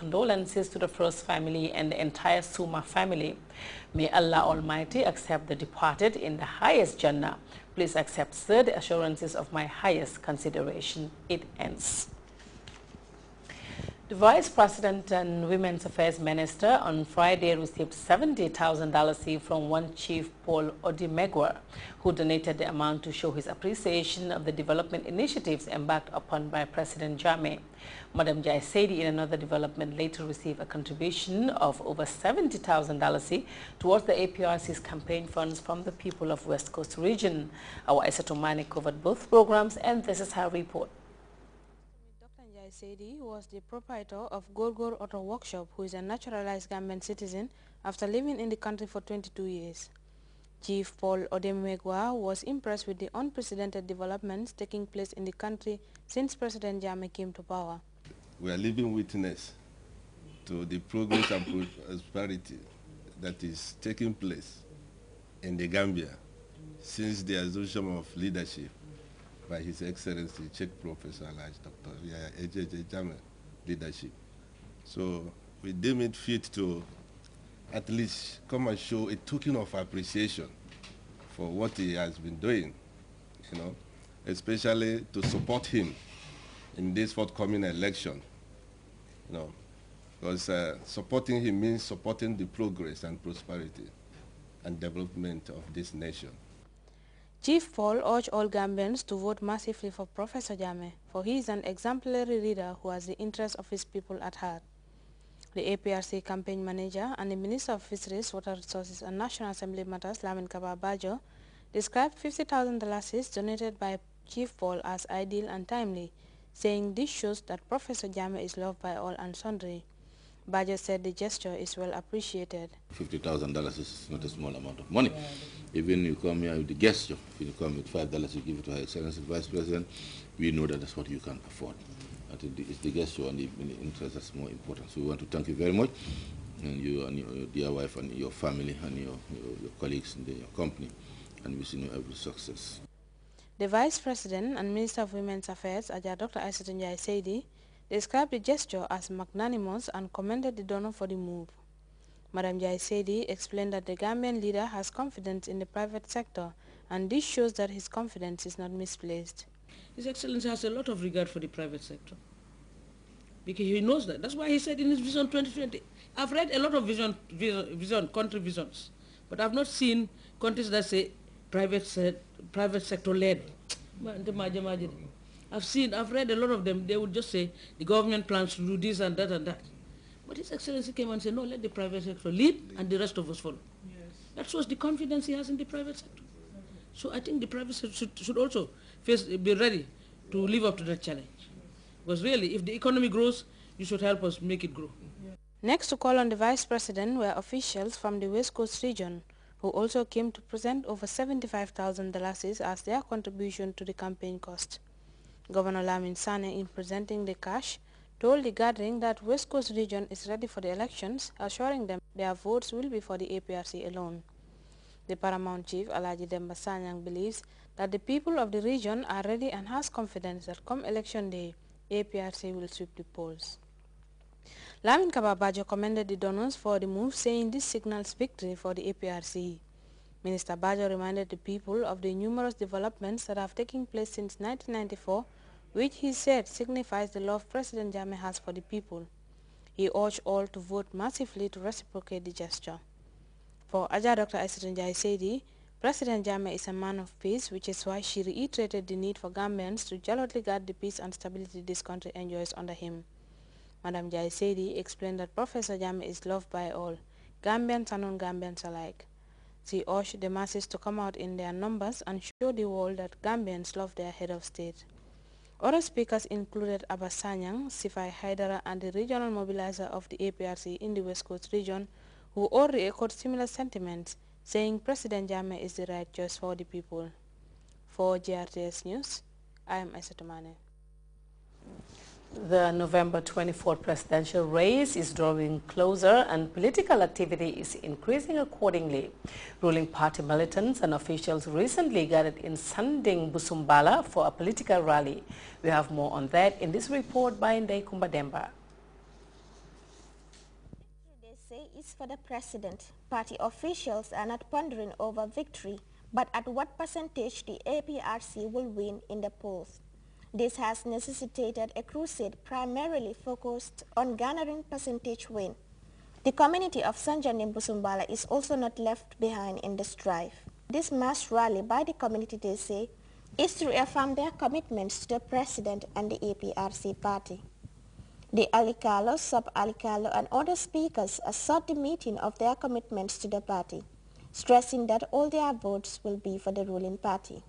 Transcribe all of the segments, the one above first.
condolences to the First family and the entire Suma family. May Allah Almighty accept the departed in the highest Jannah. Please accept, sir, the assurances of my highest consideration. It ends. The Vice President and Women's Affairs Minister on Friday received $70,000 from one Chief Paul Odimegwa, who donated the amount to show his appreciation of the development initiatives embarked upon by President Jammeh. Madam Jai Saidi, in another development, later received a contribution of over $70,000 towards the APRC's campaign funds from the people of West Coast region. Our Isatomani covered both programs, and this is her report. Saidi was the proprietor of Gorgor Auto Workshop, who is a naturalized Gambian citizen after living in the country for 22 years. Chief Paul Odemwegwa was impressed with the unprecedented developments taking place in the country since President Jammeh came to power. We are living witness to the progress and prosperity that is taking place in the Gambia since the assumption of leadership by His Excellency Czech Professor Dr. J.J. Jammeh leadership. So we deem it fit to at least come and show a token of appreciation for what he has been doing, you know, especially to support him in this forthcoming election, you know, because supporting him means supporting the progress and prosperity and development of this nation. Chief Paul urged all Gambians to vote massively for Professor Jammeh, for he is an exemplary leader who has the interests of his people at heart. The APRC campaign manager and the Minister of Fisheries, Water Resources and National Assembly Matters, Lamin Kababajo, described $50,000 donated by Chief Paul as ideal and timely, saying this shows that Professor Jammeh is loved by all and sundry. Bajo said the gesture is well appreciated. $50,000 is not a small amount of money. Even you come here with the gesture, if you come with $5, you give it to Her Excellency the Vice President, we know that that's what you can afford. I think it's the gesture and the interest that's more important. So we want to thank you very much, and you and your dear wife and your family and your colleagues in your company, and wishing you every success. The Vice President and Minister of Women's Affairs, Dr. Isatunjai Saidi, described the gesture as magnanimous and commended the donor for the move. Madam Jai Saidi explained that the Gambian leader has confidence in the private sector, and this shows that his confidence is not misplaced. His Excellency has a lot of regard for the private sector, because he knows that. That's why he said in his Vision 2020, I've read a lot of country visions, but I've not seen countries that say private sector led. I've read a lot of them, they would just say the government plans to do this and that and that. But His Excellency came and said, no, let the private sector lead and the rest of us follow. Yes. That shows the confidence he has in the private sector. So I think the private sector should also be ready to live up to that challenge. Because really, if the economy grows, you should help us make it grow. Next to call on the Vice President were officials from the West Coast region, who also came to present over $75,000 as their contribution to the campaign cost. Governor Lamin Sane, in presenting the cash, told the gathering that West Coast region is ready for the elections, assuring them their votes will be for the APRC alone. The Paramount Chief, Alaji Demba Sanyang, believes that the people of the region are ready and has confidence that come election day, APRC will sweep the polls. Lamin Kababajo commended the donors for the move, saying this signals victory for the APRC. Minister Bajo reminded the people of the numerous developments that have taken place since 1994, which he said signifies the love President Jammeh has for the people. He urged all to vote massively to reciprocate the gesture. For Dr. Isatunjai Saidi, President Jammeh is a man of peace, which is why she reiterated the need for Gambians to jealously guard the peace and stability this country enjoys under him. Madam Jai Saidi explained that Professor Jammeh is loved by all, Gambians and non-Gambians alike. She urged the masses to come out in their numbers and show the world that Gambians love their head of state. Other speakers included Abbas Sanyang, Sifai Haidara, and the regional mobilizer of the APRC in the West Coast region, who all re-echoed similar sentiments, saying President Jammeh is the right choice for the people. For GRTS News, I am Isatomane. The November 24th presidential race is drawing closer and political activity is increasing accordingly. Ruling party militants and officials recently gathered in Sanding, Busumbala for a political rally. We have more on that in this report by Ndai Kumbademba. say is for the president. Party officials are not pondering over victory, but at what percentage the APRC will win in the polls. This has necessitated a crusade primarily focused on garnering percentage win. The community of Sanjani Busumbala is also not left behind in the strife. This mass rally by the community, they say, is to reaffirm their commitments to the president and the APRC party. The Alikalo, Sub-Alikalo and other speakers assert the meeting of their commitments to the party, stressing that all their votes will be for the ruling party.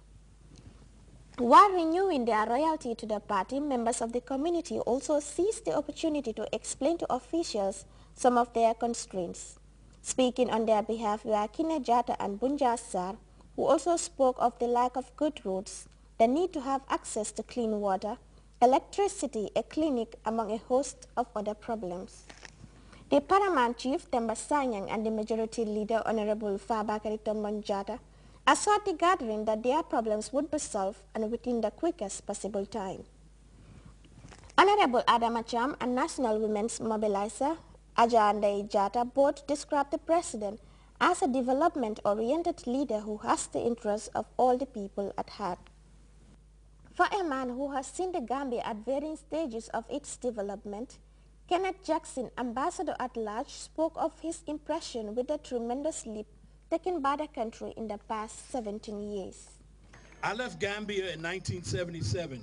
While renewing their loyalty to the party, members of the community also seized the opportunity to explain to officials some of their constraints. Speaking on their behalf were Kine Jata and Bunja Sar, who also spoke of the lack of good roads, the need to have access to clean water, electricity, a clinic, among a host of other problems. The paramount chief, Temba Sanyang, and the majority leader, Honorable Fabakari Tombonjata, assured the gathering that their problems would be solved and within the quickest possible time. Honorable Adama Cham and National Women's Mobilizer, Ajay Jata, both described the president as a development-oriented leader who has the interests of all the people at heart. For a man who has seen the Gambia at varying stages of its development, Kenneth Jackson, ambassador at large, spoke of his impression with the tremendous leap taken by the country in the past 17 years. I left Gambia in 1977,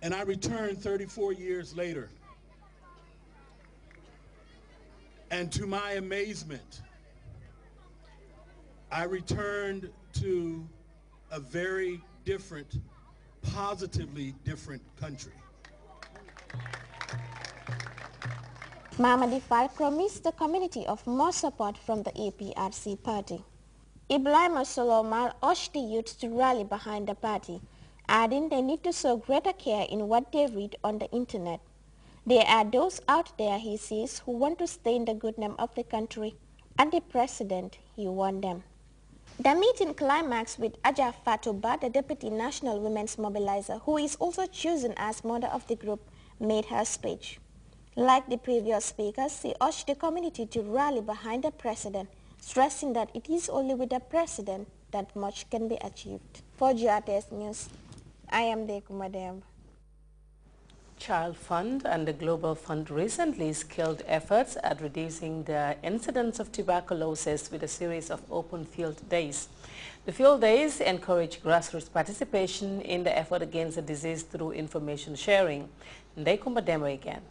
and I returned 34 years later. And to my amazement, I returned to a very different, positively different country. Mamadi Fall promised the community of more support from the APRC party. Ibrahim Solomar urged the youth to rally behind the party, adding they need to show greater care in what they read on the internet. There are those out there, he says, who want to stain the good name of the country and the president, he warned them. The meeting climaxed with Aja Fatuba, the Deputy National Women's Mobilizer, who is also chosen as mother of the group, made her speech. Like the previous speakers, she urged the community to rally behind the president, stressing that it is only with the president that much can be achieved. For Grts News, I am Dekumadem. Child Fund and the Global Fund recently scaled efforts at reducing the incidence of tuberculosis with a series of open field days. The field days encourage grassroots participation in the effort against the disease through information sharing. Ndekumba Demo again.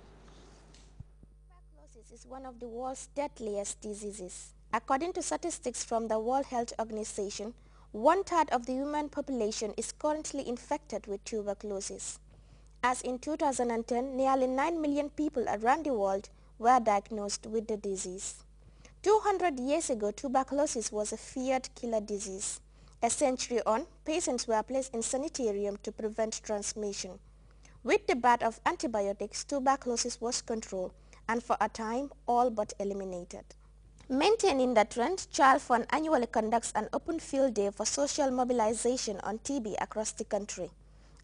Tuberculosis is one of the world's deadliest diseases. According to statistics from the World Health Organization, 1/3 of the human population is currently infected with tuberculosis. As in 2010, nearly 9 million people around the world were diagnosed with the disease. 200 years ago, tuberculosis was a feared killer disease. A century on, patients were placed in sanitarium to prevent transmission. With the birth of antibiotics, tuberculosis was controlled and for a time all but eliminated. Maintaining the trend, Child Fund annually conducts an open field day for social mobilization on TB across the country.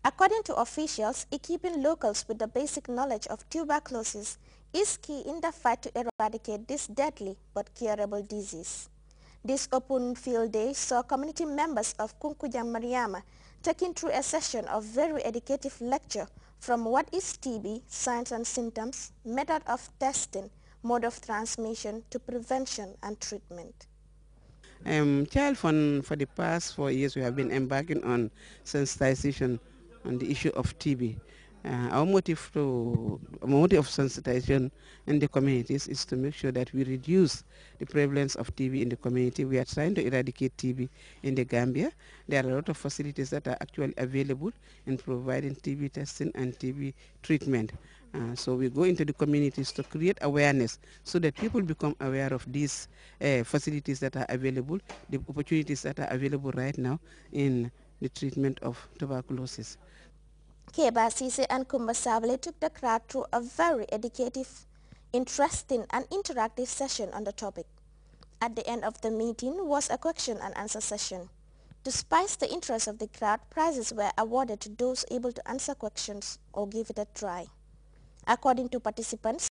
According to officials, equipping locals with the basic knowledge of tuberculosis is key in the fight to eradicate this deadly but curable disease. This open field day saw community members of Kunkujang Mariama taking through a session of very educative lecture from what is TB, signs and symptoms, method of testing, mode of transmission to prevention and treatment. Child Fund, for the past 4 years, we have been embarking on sensitization on the issue of TB. Our motive of sensitization in the communities is to make sure that we reduce the prevalence of TB in the community. We are trying to eradicate TB in the Gambia. There are a lot of facilities that are actually available in providing TB testing and TB treatment. So we go into the communities to create awareness so that people become aware of these facilities that are available, the opportunities that are available right now in the treatment of tuberculosis. Keba Sise and Kumba Sabale took the crowd through a very educative, interesting and interactive session on the topic. At the end of the meeting was a question and answer session. To spice the interest of the crowd, prizes were awarded to those able to answer questions or give it a try. According to participants,